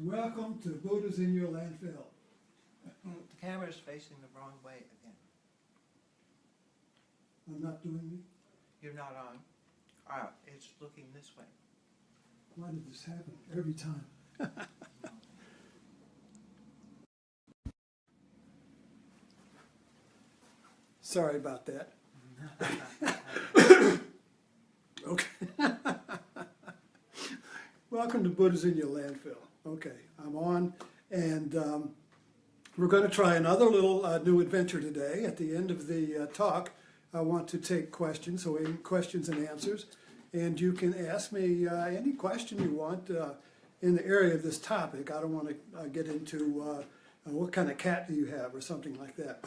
Welcome to Buddha's in Your Landfill. The camera is facing the wrong way again. I'm not doing it. You're not on. Ah, it's looking this way. Why did this happen every time? Sorry about that. Okay. Welcome to Buddha's in Your Landfill. Okay, I'm on, and we're going to try another little new adventure today. At the end of the talk, I want to take questions, so questions and answers, and you can ask me any question you want in the area of this topic. I don't want to get into what kind of cat do you have or something like that.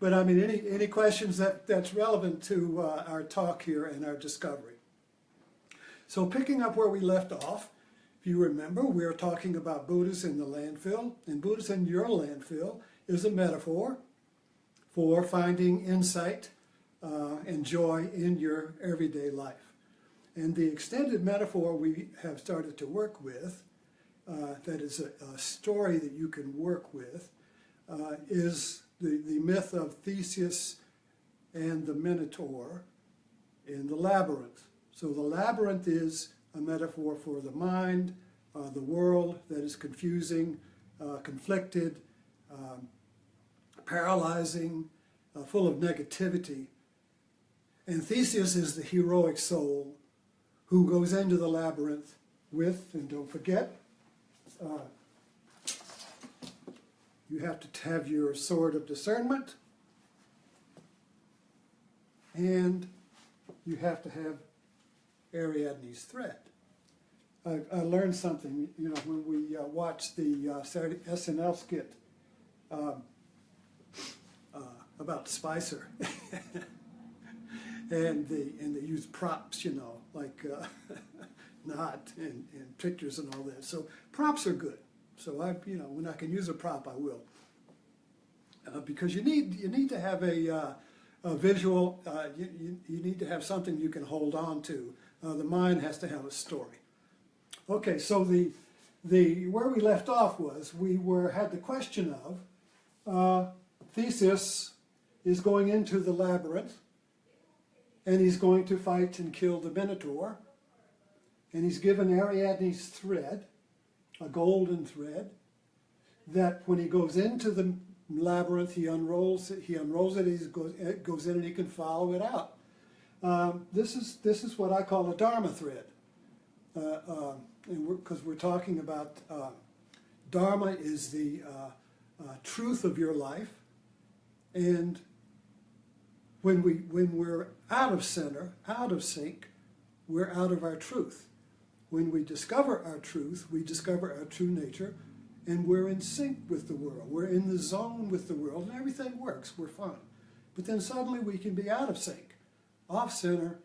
But I mean, any questions that's relevant to our talk here and our discovery. So picking up where we left off, if you remember, we are talking about Buddhas in the landfill, and Buddhas in your landfill is a metaphor for finding insight and joy in your everyday life. And the extended metaphor we have started to work with, that is a story that you can work with, is the myth of Theseus and the Minotaur in the labyrinth. So the labyrinth is a metaphor for the mind, the world that is confusing, conflicted, paralyzing, full of negativity. And Theseus is the heroic soul who goes into the labyrinth with, and don't forget, you have to have your Sword of Discernment, and you have to have Ariadne's thread. I learned something, you know, when we watched the Saturday SNL skit about Spicer, and they use props, you know, like knot and pictures and all that. So props are good. So when I can use a prop, I will, because you need to have a visual. You need to have something you can hold on to. The mind has to have a story. Okay, so where we left off was we had the question of Theseus is going into the labyrinth, and he's going to fight and kill the Minotaur, and he's given Ariadne's thread, a golden thread, that when he goes into the labyrinth, he unrolls it, he goes in and he can follow it out. This is what I call a Dharma thread, because we're talking about Dharma is the truth of your life, and when we're out of center, out of sync, we're out of our truth. When we discover our truth, we discover our true nature, and we're in sync with the world. We're in the zone with the world, and everything works. We're fine. But then suddenly we can be out of sync, off center,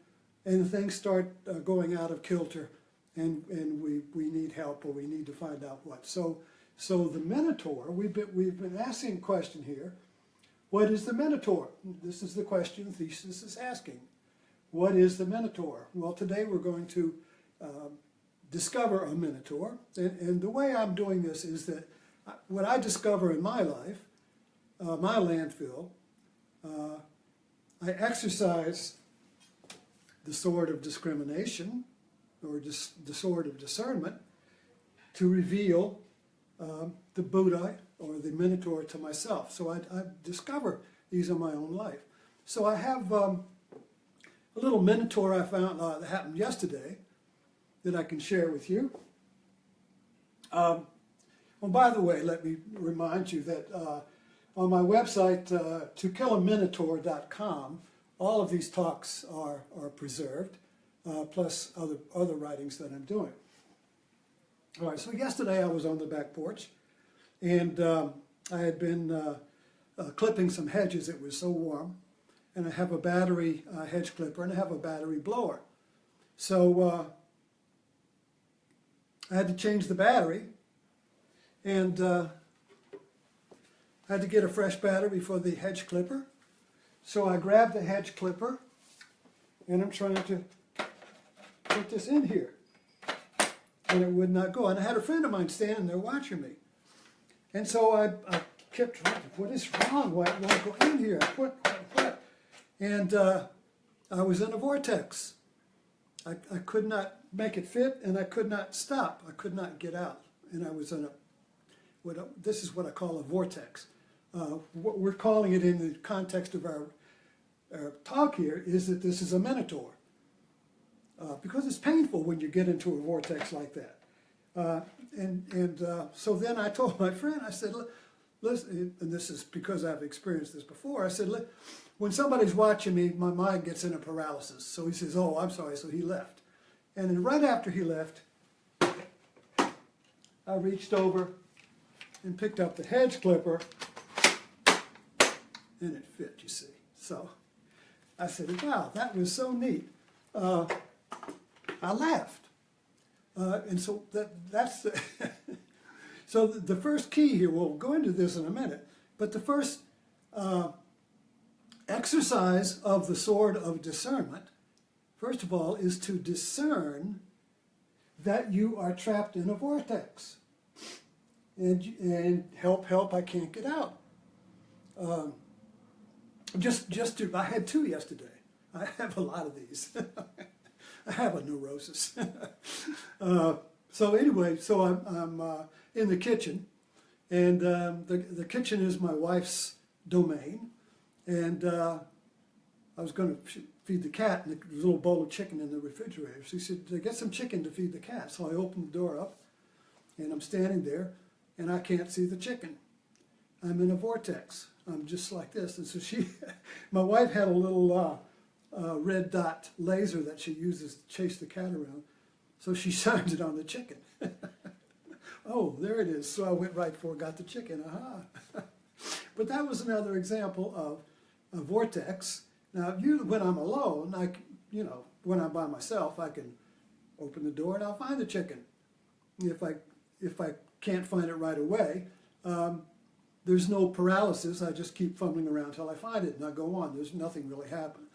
and things start going out of kilter, and we need help, or we need to find out what. So the Minotaur, we've been asking a question here. What is the Minotaur? This is the question Theseus is asking. What is the Minotaur? Well, today we're going to discover a Minotaur, and the way I'm doing this is that what I discover in my life, my landfill, I exercise the sword of discrimination, or the sword of discernment, to reveal the Buddha or the Minotaur to myself. So I discover these in my own life. So I have a little Minotaur I found that happened yesterday that I can share with you. Well, by the way, let me remind you that on my website, tokillaminotaur.com, all of these talks are preserved, plus other writings that I'm doing. All right, so yesterday I was on the back porch, and I had been clipping some hedges. It was so warm, and I have a battery hedge clipper, and I have a battery blower. So I had to change the battery, and I had to get a fresh battery for the hedge clipper. So I grabbed the hedge clipper, and I'm trying to put this in here. and it would not go. And I had a friend of mine standing there watching me. And so I kept trying, what is wrong? Why it won't go in here? What? And I was in a vortex. I could not make it fit, and I could not stop. I could not get out. And I was in this is what I call a vortex. What we're calling it in the context of our talk here is that this is a minotaur. Because it's painful when you get into a vortex like that. So then I told my friend, I said, listen, and this is because I've experienced this before, I said, when somebody's watching me, my mind gets in a paralysis. So he says, oh, I'm sorry, so he left. And then right after he left, I reached over and picked up the hedge clipper, and it fit, you see. So I said, wow, that was so neat. I laughed. And so that's the so the first key here, we'll go into this in a minute, but the first exercise of the sword of discernment, first of all, is to discern that you are trapped in a vortex. And help, I can't get out. I had 2 yesterday. I have a lot of these. I have a neurosis. So anyway, so I'm in the kitchen, and the kitchen is my wife's domain, and I was going to feed the cat, and there was a little bowl of chicken in the refrigerator. She said, get some chicken to feed the cat. So I opened the door up, and I'm standing there, and I can't see the chicken. I'm in a vortex. I'm just like this. And so my wife had a little red dot laser that she uses to chase the cat around. So she shined it on the chicken. Oh, there it is. So I went right for it, got the chicken. Aha. But that was another example of a vortex. Now, when I'm alone, when I'm by myself, I can open the door and I'll find the chicken. If I can't find it right away, there's no paralysis. I just keep fumbling around until I find it, and I go on. There's nothing really happened.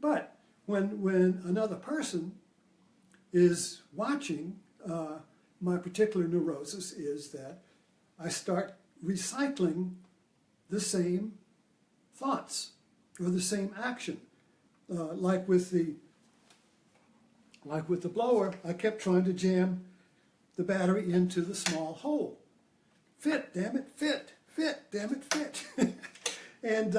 But when another person is watching, my particular neurosis is that I start recycling the same thoughts or the same action. Like with the blower, I kept trying to jam the battery into the small hole. Fit, damn it, fit, damn it, fit. And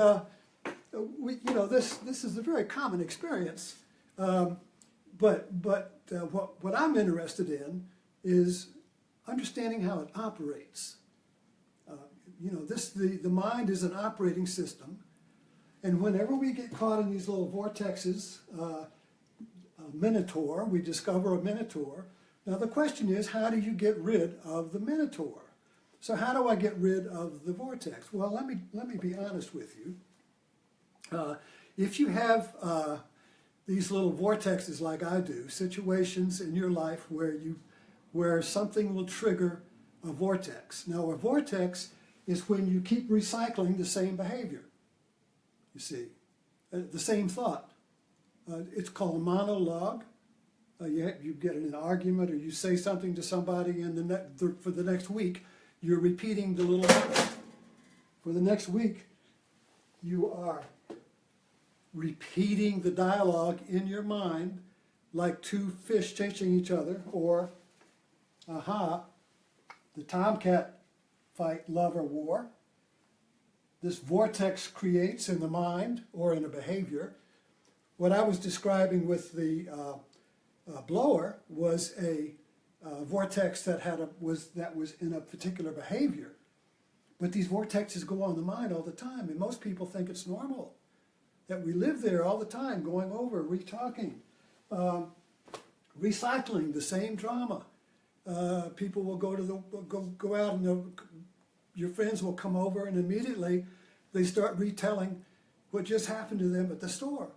this is a very common experience. But what I'm interested in is understanding how it operates. The mind is an operating system, and whenever we get caught in these little vortexes, a minotaur, we discover a minotaur. Now the question is, how do you get rid of the minotaur? So how do I get rid of the vortex? Well, let me be honest with you. If you have these little vortexes like I do, situations in your life where something will trigger a vortex. Now a vortex is when you keep recycling the same behavior, you see, the same thought. It's called a monologue. You get in an argument or you say something to somebody, and for the next week you're repeating the little, for the next week you are repeating the dialogue in your mind like two fish chasing each other, or the tomcat fight, love, or war. This vortex creates in the mind or in a behavior. What I was describing with the blower was a vortex that was in a particular behavior. But these vortexes go on in the mind all the time, and most people think it's normal that we live there all the time, going over, retalking, recycling the same drama. People will go out, and your friends will come over, and immediately they start retelling what just happened to them at the store,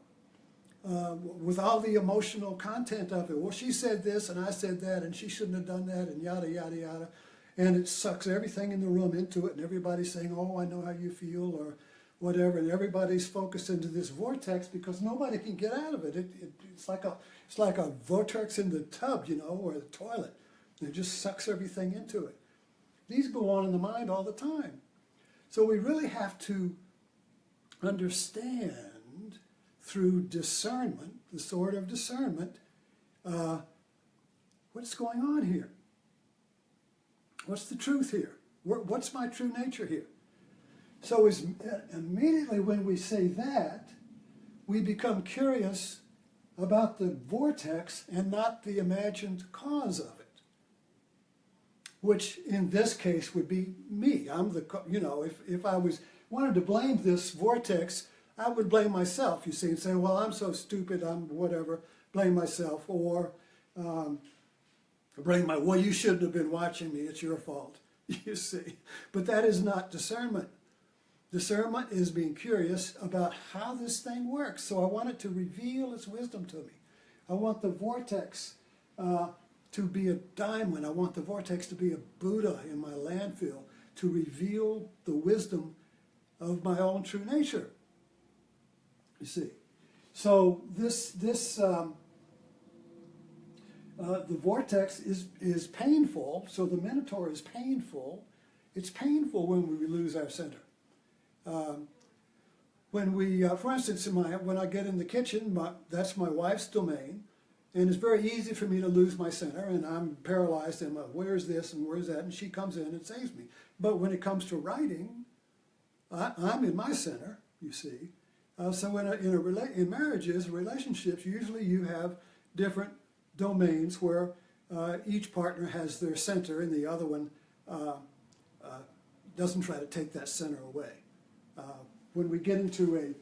with all the emotional content of it. Well, she said this, and I said that, and she shouldn't have done that, and yada, yada, yada. And it sucks everything in the room into it, and everybody's saying, oh, I know how you feel, or whatever, and everybody's focused into this vortex because nobody can get out of it. It's like a vortex in the tub, or the toilet. It just sucks everything into it. These go on in the mind all the time. So we really have to understand through discernment, the sword of discernment, what's going on here? What's the truth here? What's my true nature here? So immediately when we say that, we become curious about the vortex and not the imagined cause of it, which in this case would be me. I'm the, if I wanted to blame this vortex, I would blame myself, you see, and say, well, I'm so stupid, I'm whatever, blame myself, or well, you shouldn't have been watching me, it's your fault, you see. But that is not discernment. Discernment is being curious about how this thing works. So I want it to reveal its wisdom to me. I want the vortex to be a diamond. I want the vortex to be a Buddha in my landfill, to reveal the wisdom of my own true nature. You see. So the vortex is painful. So the Minotaur is painful. It's painful when we lose our center. When we, for instance, when I get in the kitchen, that's my wife's domain, and it's very easy for me to lose my center, and I'm paralyzed, and where's this and where's that, and she comes in and saves me. But when it comes to writing, I'm in my center, you see. So in marriages, relationships, usually you have different domains where each partner has their center, and the other one doesn't try to take that center away. When we get into a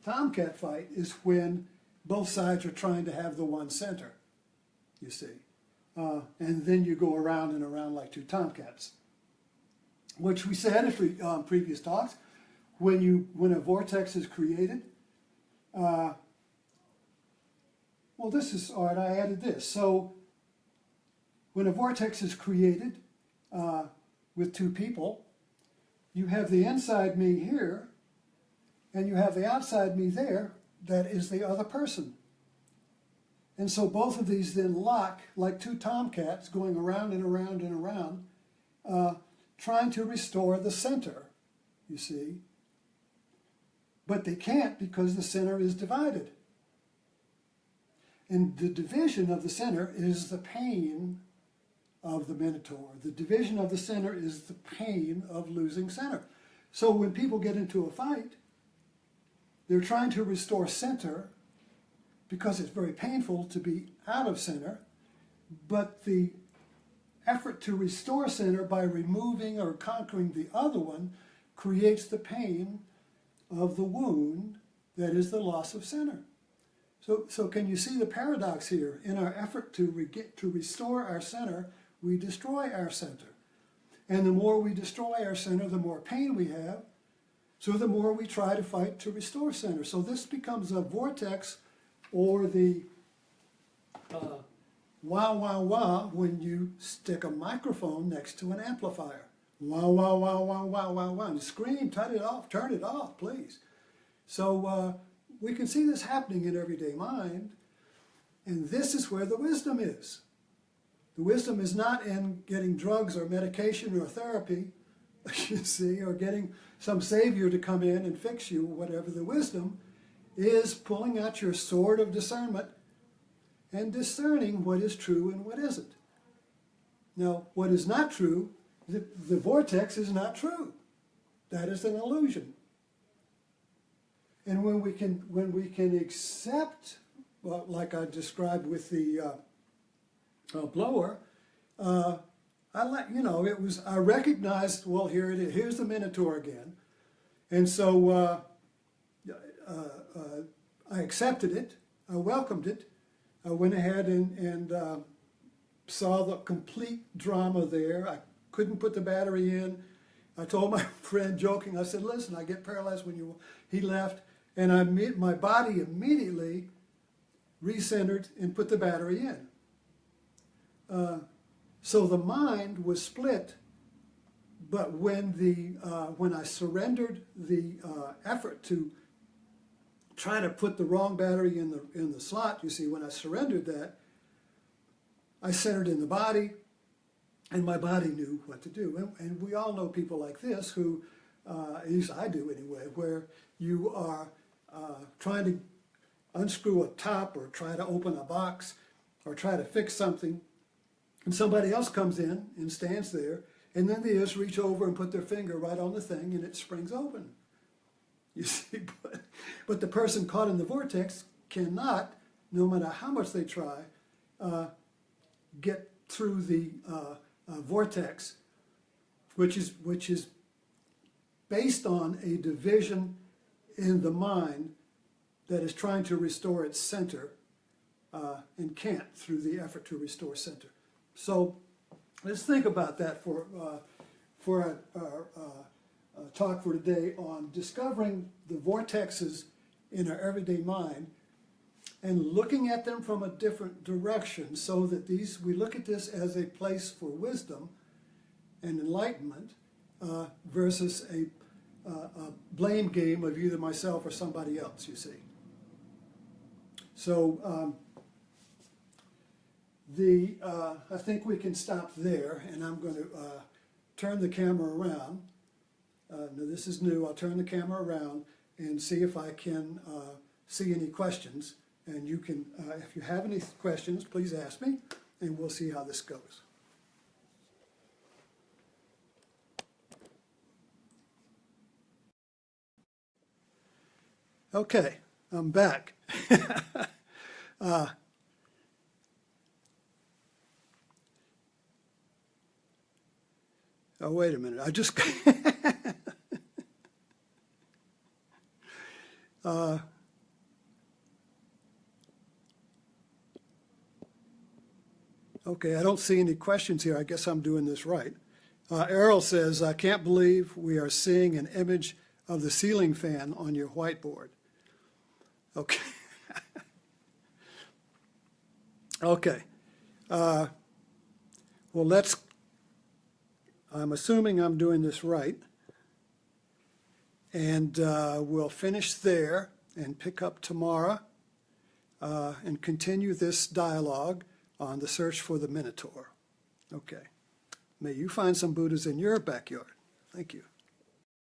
tomcat fight is when both sides are trying to have the one center, you see. And then you go around and around like two tomcats, which we said in previous talks. When a vortex is created, well, this is, all right, I added this. So when a vortex is created with two people, you have the inside me here, and you have the outside me there, that is the other person. And so both of these then lock like two tomcats going around and around and around, trying to restore the center, you see. But they can't because the center is divided. And the division of the center is the pain of the Minotaur. The division of the center is the pain of losing center. So when people get into a fight, they're trying to restore center because it's very painful to be out of center, but the effort to restore center by removing or conquering the other one creates the pain of the wound that is the loss of center. So can you see the paradox here? In our effort to restore our center, we destroy our center. And the more we destroy our center, the more pain we have. So the more we try to fight to restore center. So this becomes a vortex, or the wah, wah, wah, when you stick a microphone next to an amplifier. Wah, wah, wah, wah, wah, wah, wah. And scream, turn it off, please. So we can see this happening in everyday mind. And this is where the wisdom is. The wisdom is not in getting drugs or medication or therapy, you see, or getting some savior to come in and fix you, whatever. The wisdom is pulling out your sword of discernment and discerning what is true and what isn't. Now, what is not true, the vortex is not true. That is an illusion. And when we can accept, well, like I described with the blower, I recognized, well, here it is. Here's the Minotaur again. And so I accepted it. I welcomed it. I went ahead and saw the complete drama there. I couldn't put the battery in. I told my friend, joking, I said, listen, I get paralyzed when you... He left, and my body immediately recentered and put the battery in. So the mind was split, but when I surrendered the effort to try to put the wrong battery in the slot, you see, when I surrendered that, I centered in the body, and my body knew what to do. And we all know people like this who, at least I do anyway, where you are trying to unscrew a top or try to open a box or try to fix something, and somebody else comes in and stands there, and then they just reach over and put their finger right on the thing and it springs open. You see, but the person caught in the vortex cannot, no matter how much they try, get through the vortex, which is based on a division in the mind that is trying to restore its center and can't through the effort to restore center. So let's think about that for our talk for today on discovering the vortexes in our everyday mind and looking at them from a different direction, so that we look at this as a place for wisdom and enlightenment versus a blame game of either myself or somebody else, you see. So I think we can stop there, and I'm going to turn the camera around. Now this is new. I'll turn the camera around and see if I can see any questions. And you can, if you have any questions, please ask me, and we'll see how this goes. Okay, I'm back. Oh, wait a minute. I just... Okay, I don't see any questions here. I guess I'm doing this right. Errol says, I can't believe we are seeing an image of the ceiling fan on your whiteboard. Okay. Okay. Well, I'm assuming I'm doing this right. And we'll finish there and pick up tomorrow and continue this dialogue on the search for the Minotaur. Okay. May you find some Buddhas in your backyard. Thank you.